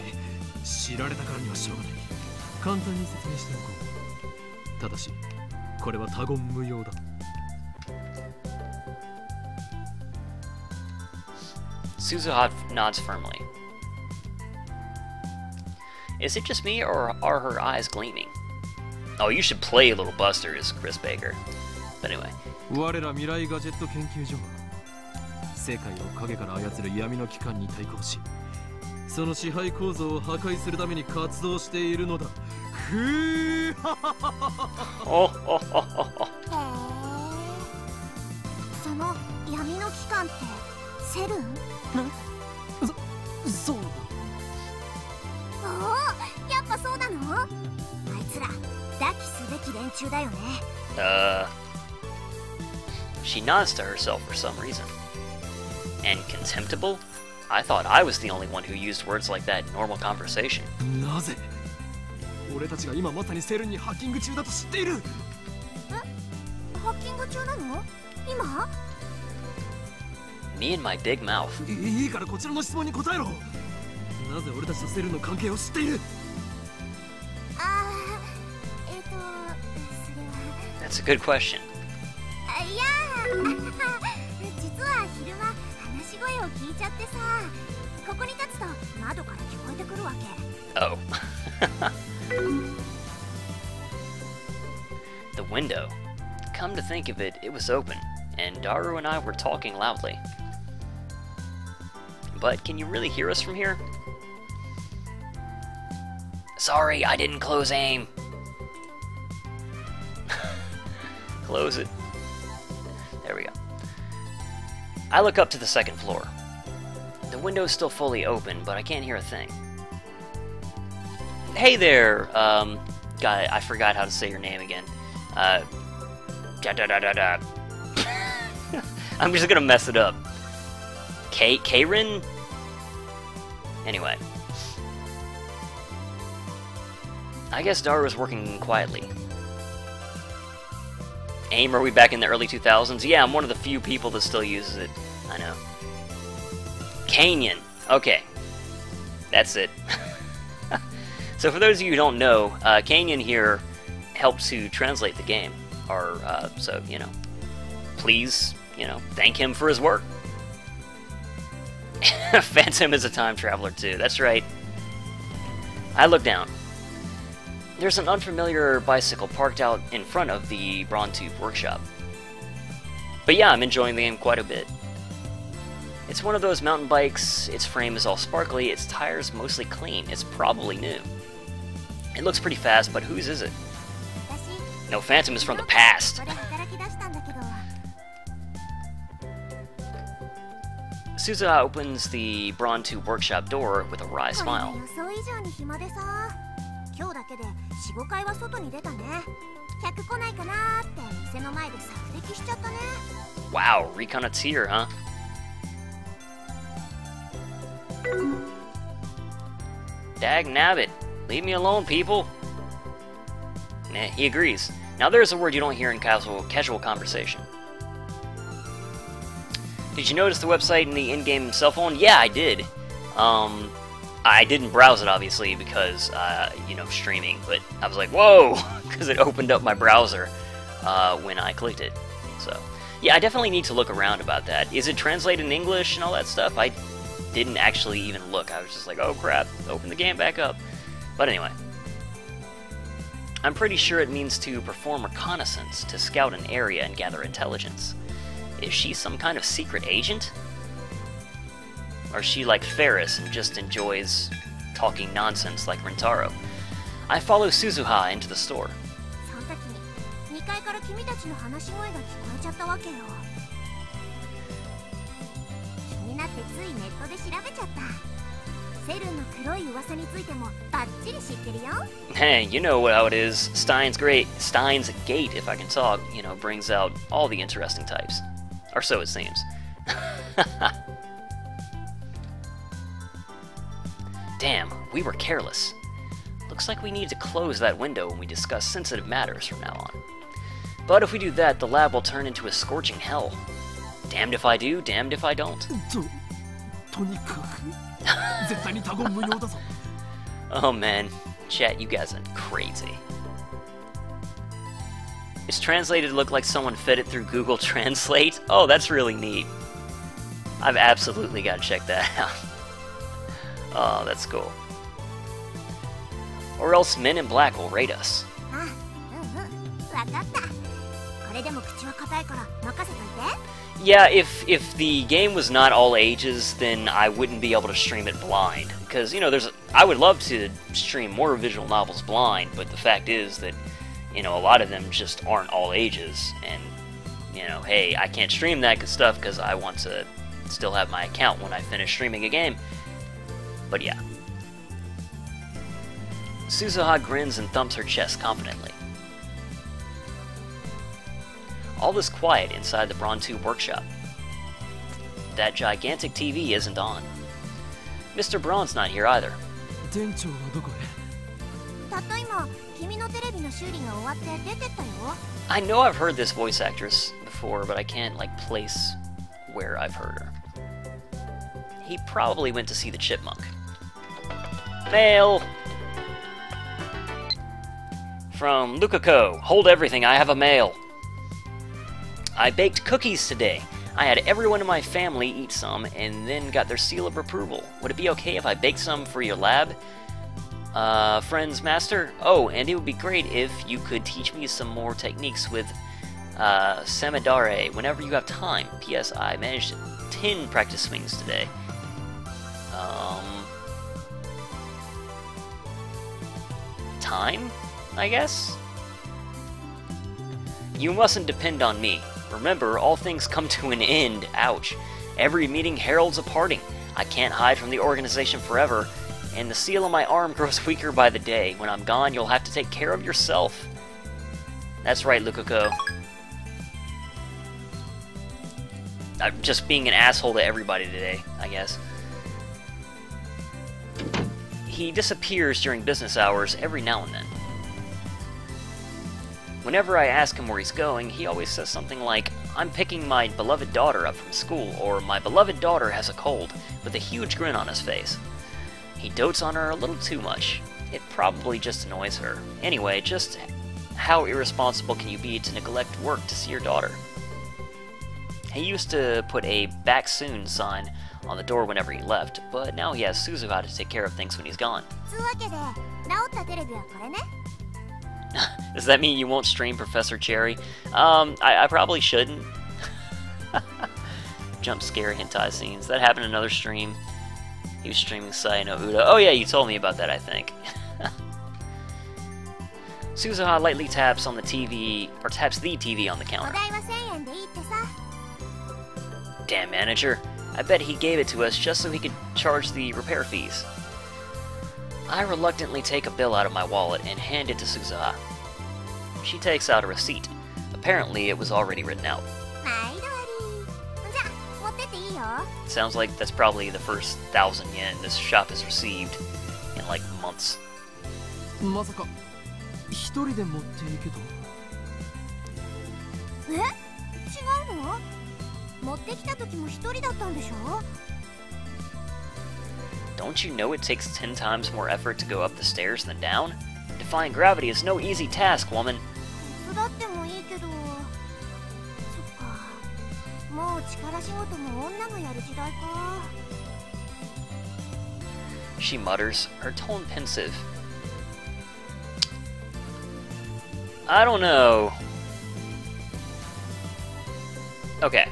Speaker 1: Suzuha nods firmly. Is it just me, or are her eyes gleaming? Oh, you should play Little Buster, is Chris Baker. But anyway. She nods to herself for some reason. And contemptible? I thought I was the only one who used words like that in normal conversation. Me and my big mouth. That's a good question. Oh. The window. Come to think of it, it was open, and Daru and I were talking loudly. But can you really hear us from here? Sorry, I didn't close aim. Close it. There we go. I look up to the second floor. The window's still fully open, but I can't hear a thing. Hey there, guy, I forgot how to say your name again. Da-da-da-da-da. I'm just gonna mess it up. Karen? Anyway. I guess Dara was working quietly. AIM, are we back in the early 2000s? Yeah, I'm one of the few people that still uses it. I know. Canyon. Okay. That's it. So for those of you who don't know, Canyon here helps to translate the game. Or, so, you know, please, you know, thank him for his work. Phantom is a time traveler too, that's right. I look down. There's an unfamiliar bicycle parked out in front of the Brontube workshop. But yeah, I'm enjoying the game quite a bit. It's one of those mountain bikes, its frame is all sparkly, its tires mostly clean, it's probably new. It looks pretty fast, but whose is it? No, Phantom is from the past. Suzuha opens the Brontube workshop door with a wry smile. Wow, reconnoitre, huh? Dag nabbit, leave me alone, people. Nah, he agrees. Now there's a word you don't hear in casual conversation. Did you notice the website in the in-game cell phone? Yeah, I did. I didn't browse it, obviously, because, you know, streaming, but I was like, whoa, because it opened up my browser when I clicked it. So, yeah, I definitely need to look around about that. Is it translated in English and all that stuff? I didn't actually even look. I was just like, oh crap, open the game back up. But anyway. I'm pretty sure it means to perform reconnaissance, to scout an area and gather intelligence. Is she some kind of secret agent? Or is she like Ferris and just enjoys talking nonsense like Rentaro? I follow Suzuha into the store. Hey, you know how it is. Steins Gate, if I can talk, you know, brings out all the interesting types. Or so it seems. Damn, we were careless. Looks like we need to close that window when we discuss sensitive matters from now on. But if we do that, the lab will turn into a scorching hell. Damned if I do, damned if I don't. Oh man, chat, you guys are crazy. It's translated to look like someone fed it through Google Translate. Oh, that's really neat. I've absolutely got to check that out. Oh, that's cool. Or else Men in Black will raid us. Yeah, if the game was not all ages, then I wouldn't be able to stream it blind. Because, you know, I would love to stream more visual novels blind, but the fact is that, you know, a lot of them just aren't all ages. And, you know, hey, I can't stream that stuff because I want to still have my account when I finish streaming a game. But yeah. Suzuha grins and thumps her chest confidently. All is quiet inside the Brontube workshop. That gigantic TV isn't on. Mr. Braun's not here either. I know I've heard this voice actress before, but I can't, like, place where I've heard her. He probably went to see the chipmunk. Mail! From Lukako. Hold everything, I have a mail. I baked cookies today. I had everyone in my family eat some and then got their seal of approval. Would it be okay if I baked some for your lab? Friends, master? Oh, and it would be great if you could teach me some more techniques with Samidare whenever you have time. P.S. I managed 10 practice swings today. Time, I guess? You mustn't depend on me. Remember, all things come to an end. Ouch. Every meeting heralds a parting. I can't hide from the organization forever, and the seal on my arm grows weaker by the day. When I'm gone, you'll have to take care of yourself. That's right, Lukako. I'm just being an asshole to everybody today, I guess. He disappears during business hours every now and then. Whenever I ask him where he's going, he always says something like, I'm picking my beloved daughter up from school, or my beloved daughter has a cold, with a huge grin on his face. He dotes on her a little too much. It probably just annoys her. Anyway, just how irresponsible can you be to neglect work to see your daughter? He used to put a back soon sign on the door whenever he left, but now he has Suzuha to take care of things when he's gone. Does that mean you won't stream Professor Cherry? I probably shouldn't. Jump scare hentai scenes. That happened in another stream. He was streaming Sai no Uda. Oh yeah, you told me about that, I think. Suzuha lightly taps on the TV, or taps the TV on the counter. Damn manager. I bet he gave it to us just so he could charge the repair fees. I reluctantly take a bill out of my wallet and hand it to Suzuha. She takes out a receipt. Apparently, it was already written out. Sounds like that's probably the first 1,000 yen this shop has received in like months. Don't you know it takes 10 times more effort to go up the stairs than down? Defying gravity is no easy task, woman. She mutters, her tone pensive. I don't know. Okay,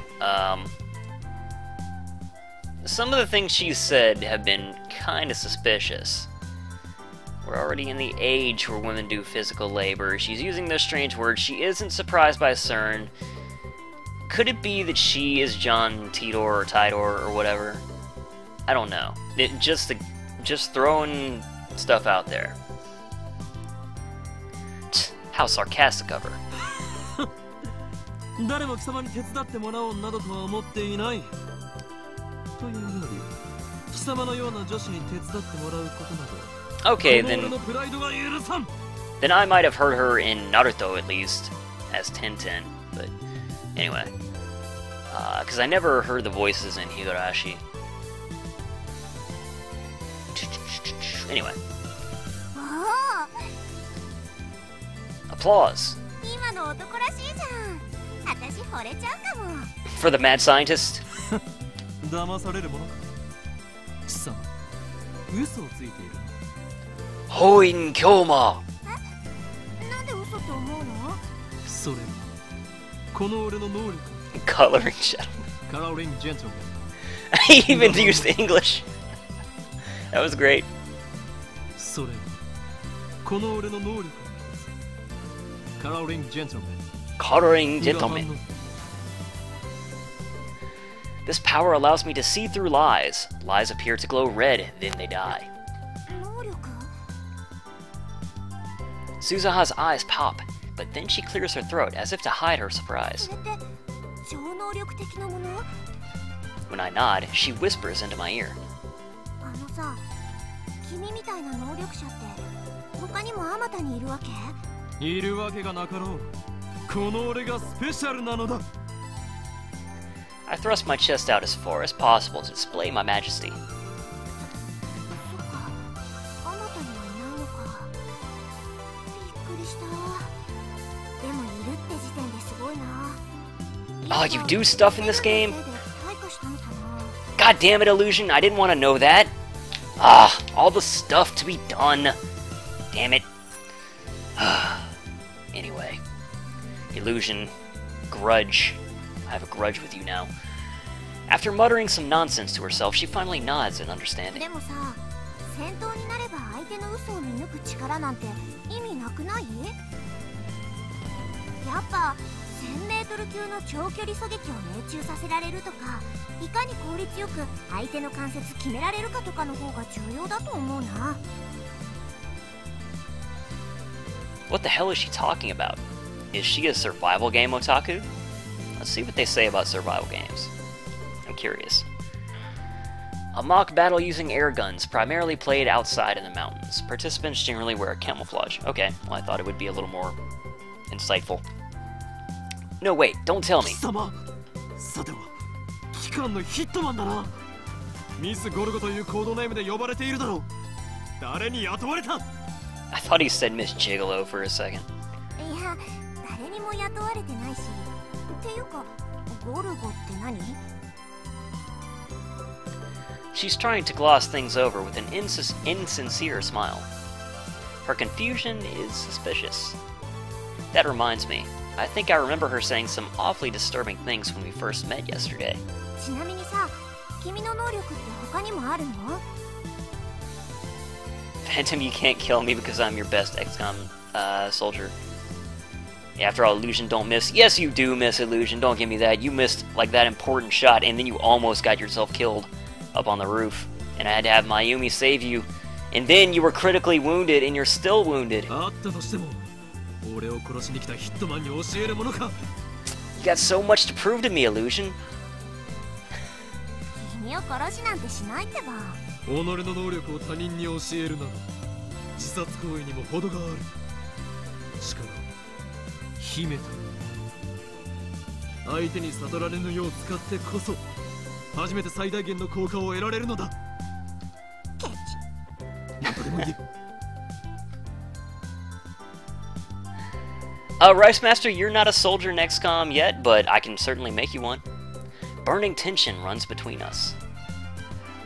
Speaker 1: some of the things she said have been kind of suspicious. We're already in the age where women do physical labor. She's using those strange words. She isn't surprised by CERN. Could it be that she is John Tidor or Tidor or whatever? I don't know. Just throwing stuff out there. How sarcastic of her. Okay, then I might have heard her in Naruto at least, as Tenten, but anyway. Because I never heard the voices in Higurashi. Anyway. Applause. For the mad scientist. Hoin Kyoma. Coloring gentleman. I even used English. That was great. Coloring gentleman. This power allows me to see through lies. Lies appear to glow red, then they die. Suzuha's eyes pop, but then she clears her throat as if to hide her surprise. When I nod, she whispers into my ear. I thrust my chest out as far as possible to display my majesty. Oh, you do stuff in this game? God damn it, Illusion, I didn't want to know that. Ah, all the stuff to be done. Damn it. Anyway. Illusion. Grudge. I have a grudge with you now. After muttering some nonsense to herself, she finally nods in understanding.
Speaker 5: 1000メートル級の長距離狙撃を命中させられるとか、いかに効率よく相手の関節決められるかとかの方が重要だと思うな。
Speaker 1: What the hell is she talking about? Is she a survival game otaku? Let's see what they say about survival games. I'm curious. A mock battle using air guns, primarily played outside in the mountains. Participants generally wear camouflage. Okay, well I thought it would be a little more insightful. No, wait, don't tell me.
Speaker 4: さては機関のヒットマンだな。ミス・ゴルゴというコードネームで呼ばれているだろう。誰に雇われた？
Speaker 1: I thought he said Miss Gigolo for a second.
Speaker 5: いや、誰にも雇われてないし。っていうか、ゴルゴって何？
Speaker 1: She's trying to gloss things over with an insincere smile. Her confusion is suspicious. That reminds me, I think I remember her saying some awfully disturbing things when we first met yesterday.
Speaker 5: ちなみにさ、君の能力って他にもあるの？
Speaker 1: Phantom, you can't kill me because I'm your best XCOM soldier. After all, Illusion don't miss. Yes, you do miss, Illusion. Don't give me that. You missed, like, that important shot, and then you almost got yourself killed up on the roof. And I had to have Mayumi save you. And then you were critically wounded, and you're still wounded. You got so much to prove to me, Illusion.
Speaker 5: 君を殺しなんてしないってば。
Speaker 4: 己の能力を他人に教えるなど自殺行為にも程がある。力を秘めた相手に悟られぬよう使ってこそ初めて最大限の効果を得られるのだ。
Speaker 5: ケチ。
Speaker 4: 何とでも言え。
Speaker 1: Rice Master, you're not a soldier in XCOM yet, but I can certainly make you one. Burning tension runs between us.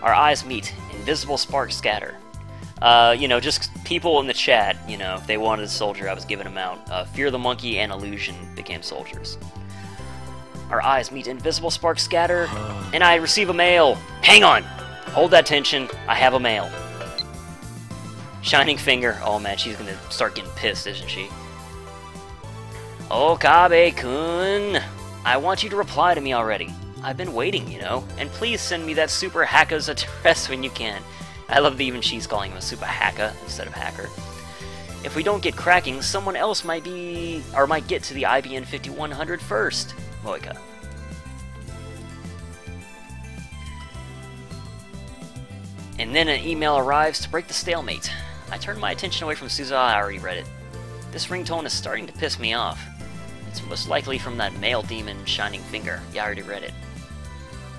Speaker 1: Our eyes meet. Invisible sparks scatter. You know, just people in the chat, you know, if they wanted a soldier, I was giving them out. Fear the Monkey and Illusion became soldiers. Our eyes meet. Invisible sparks scatter. And I receive a mail. Hang on! Hold that tension. I have a mail. Shining Finger. Oh man, she's gonna start getting pissed, isn't she? Okabe-kun, I want you to reply to me already. I've been waiting, you know, and please send me that super hacker's address when you can. I love that even she's calling him a super hacker instead of hacker. If we don't get cracking, someone else might get to the IBN 5100 first. Moika. And then an email arrives to break the stalemate. I turn my attention away from Suzuha. I already read it. This ringtone is starting to piss me off. It's most likely from that male demon Shining Finger. Yeah, I already read it.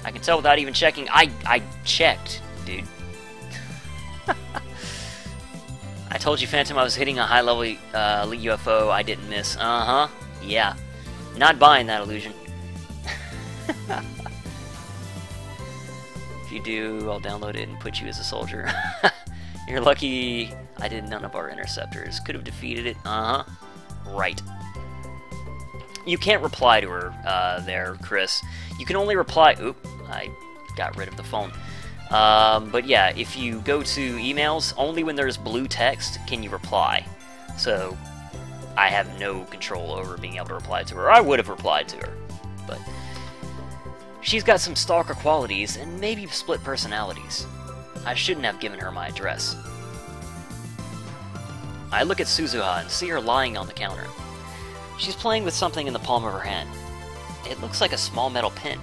Speaker 1: I can tell without even checking. I checked, dude. I told you, Phantom, I was hitting a high-level UFO I didn't miss. Uh-huh. Yeah. Not buying that, Illusion. If you do, I'll download it and put you as a soldier. You're lucky I did none of our interceptors. Could have defeated it. Uh-huh. Right. You can't reply to her there, Chris. You can only reply... Oop, I got rid of the phone. But yeah, if you go to emails, only when there's blue text can you reply. So, I have no control over being able to reply to her. I would have replied to her, but... She's got some stalker qualities, and maybe split personalities. I shouldn't have given her my address. I look at Suzuha and see her lying on the counter. She's playing with something in the palm of her hand. It looks like a small metal pin.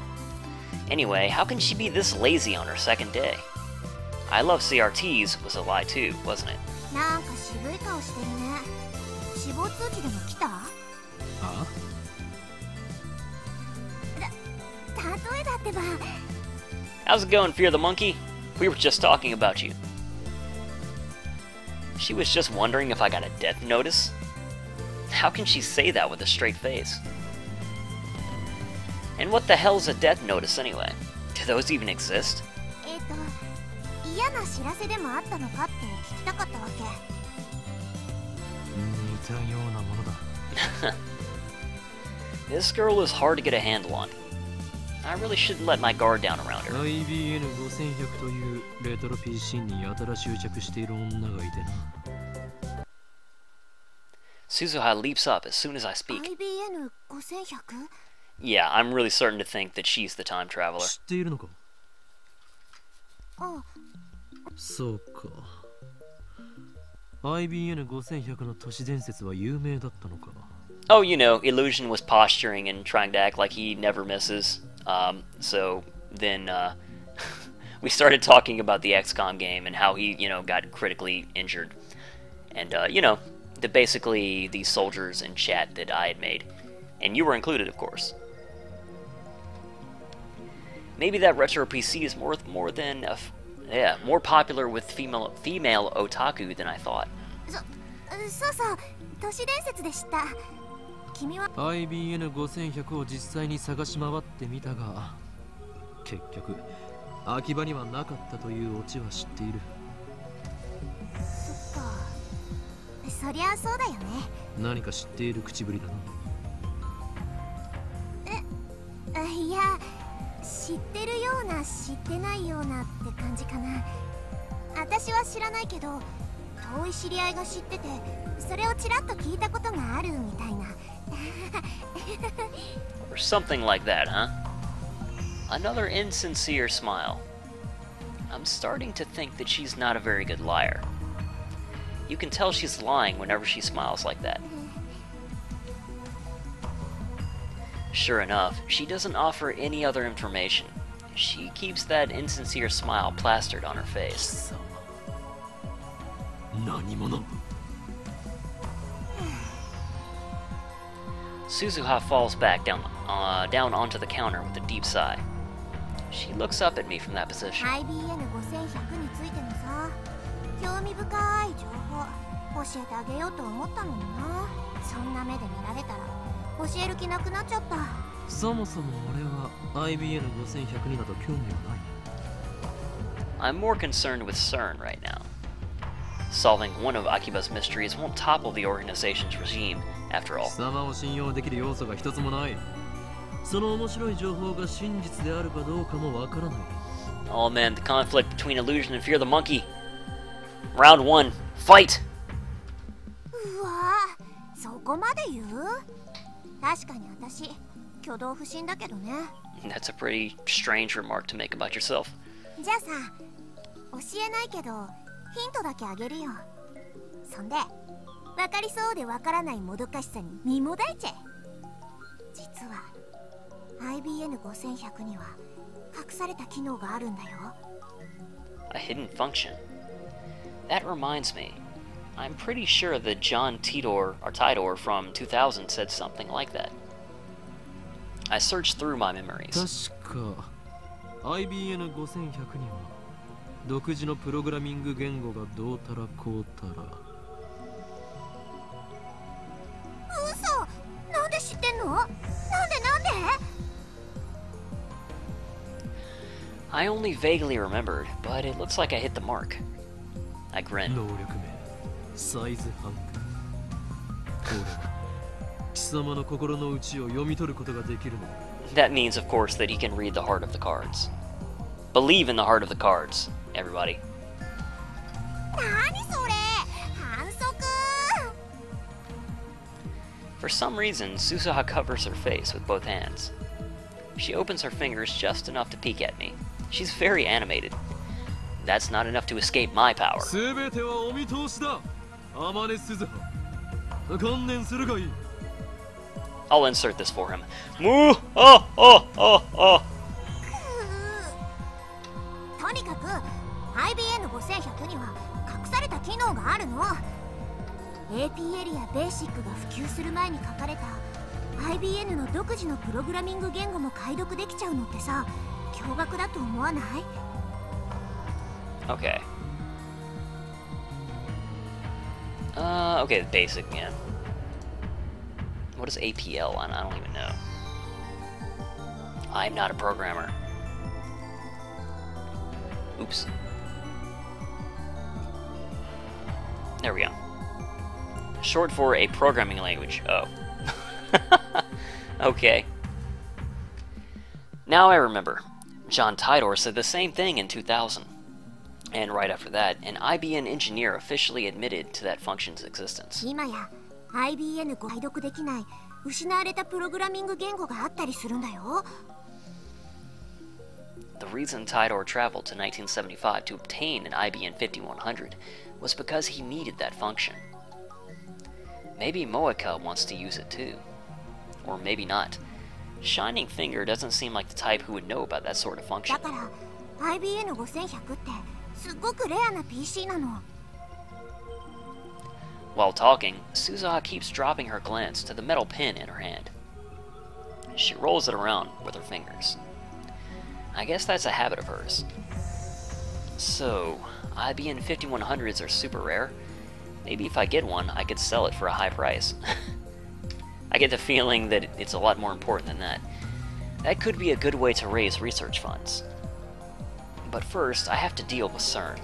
Speaker 1: Anyway, how can she be this lazy on her second day? I love CRTs was a lie too, wasn't it?
Speaker 5: なんか渋い顔してるね。死亡通知でも来た？
Speaker 4: あ？
Speaker 5: 例えだってば。
Speaker 1: How's it going, Fear the Monkey? We were just talking about you. She was just wondering if I got a death notice? How can she say that with a straight face? And what the hell's a death notice anyway? Do those even exist?
Speaker 5: 嫌な知らせでもあったのかって聞きたかったわけ。
Speaker 4: 似たようなものだ。
Speaker 1: This girl is hard to get a handle on. I really shouldn't let my guard down around her.
Speaker 4: IBN 5100というレトロ PC にやたら執着している女がいてな。
Speaker 1: Suzuha leaps up as soon as I speak.
Speaker 5: IBN 5100?
Speaker 1: Yeah, I'm really starting to think that she's the time traveler.
Speaker 4: 知っているのか？
Speaker 5: あ、
Speaker 4: そうか。IBN5100 の都市伝説は有名だったのか。
Speaker 1: Oh, you know, Illusion was posturing and trying to act like he never misses. So then we started talking about the XCOM game and how he, got critically injured. And, basically the soldiers in chat that I had made. And you were included, of course. Maybe that retro PC is more popular with female otaku than I thought.
Speaker 5: そうそう、都市伝説でした。君は
Speaker 4: IBN5100 を実際に探し回ってみたが、結局秋葉にはなかったというオチは知っている。
Speaker 5: そっか。そりゃそうだよね。
Speaker 4: 何か知っている口ぶりだな。
Speaker 5: いや、知ってるような知ってないようなって感じかな。私は知らないけど、遠い知り合いが知ってて、それをちらっと聞いたことがあるみたいな。
Speaker 1: Or something like that, huh? Another insincere smile. I'm starting to think that she's not a very good liar. You can tell she's lying whenever she smiles like that. Sure enough, she doesn't offer any other information. She keeps that insincere smile plastered on her face.
Speaker 4: 何者？
Speaker 1: Suzuha falls back down onto the counter with a deep sigh. She looks up at me from that position.
Speaker 5: IBN5100 についてのさ、興味深い情報教えてあげようと思ったのにな。そんな目で見られたら教える気なくなっちゃった。
Speaker 4: そもそも俺は IBN5100 になど興味はない。
Speaker 1: I'm more concerned with CERN right now. Solving one of Akiba's mysteries won't topple the organization's regime, after all.
Speaker 4: 貴様を信用できる要素が一つもない。その面白い情報が真実であるかどうかもわからない。
Speaker 1: Oh man, the conflict between Illusion and Fear the Monkey. Round 1, fight!
Speaker 5: うわぁ、そこまで言う？確かに私、挙動不審だけどね。
Speaker 1: That's a pretty strange remark to make about yourself.
Speaker 5: じゃあさ、教えないけど、ヒントだけあげるよ。そんで、わかりそうでわからないもどかしさに身もだえちゃえ。実は、IBN5100 には隠された機能があるんだよ。
Speaker 1: A hidden function. That reminds me. I'm pretty sure that John Tidor from 2000 said something like that. I searched through my memories.
Speaker 4: 確か IBN5100 には独自のプログラミング言語がどうたらこうたら。
Speaker 5: 嘘！なんで知ってんの？なんで
Speaker 1: I only vaguely remembered, but it looks like I hit the mark. I grinned.
Speaker 4: 能力名サイズハンク。俺は貴様の心の内を読み取ることができるのだ。
Speaker 1: That means, of course, that he can read the heart of the cards. Believe in the heart of the cards, everybody.
Speaker 5: 何それ？反則！
Speaker 1: For some reason, Suzuha covers her face with both hands. She opens her fingers just enough to peek at me. She's very animated. That's not enough to escape my power.
Speaker 4: 全てはお見通しだ。アマネスズハ。観念するがいい。
Speaker 1: I'll insert this for him. Moo! Oh, oh, oh, oh.
Speaker 5: とにかく IBN5100 には隠された機能があるの。 AP エリアベーシックが普及する前に書かれた IBN の独自のプログラミング言語も解読できちゃうのってさ、驚愕だと思わない？
Speaker 1: Okay. Okay, the basic, yeah. What is APL? I don't even know. I'm not a programmer. Oops. There we go. Short for a programming language. Oh. Okay. Now I remember. John Tidor said the same thing in 2000. And right after that, an IBN engineer officially admitted to that function's existence.
Speaker 5: 今や IBN 解読できない失われたプログラミング言語があったりするんだよ。
Speaker 1: The reason Tidor traveled to 1975 to obtain an IBM 5100 was because he needed that function. Maybe Moeka wants to use it too. Or maybe not. Shining Finger doesn't seem like the type who would know about that sort of function.
Speaker 5: だから IBN5100 ってすごくレアな PC なの。
Speaker 1: While talking, Suzuha keeps dropping her glance to the metal pin in her hand. She rolls it around with her fingers. I guess that's a habit of hers. So, IBM 5100s are super rare. Maybe if I get one, I could sell it for a high price. I get the feeling that it's a lot more important than that. That could be a good way to raise research funds. But first, I have to deal with CERN.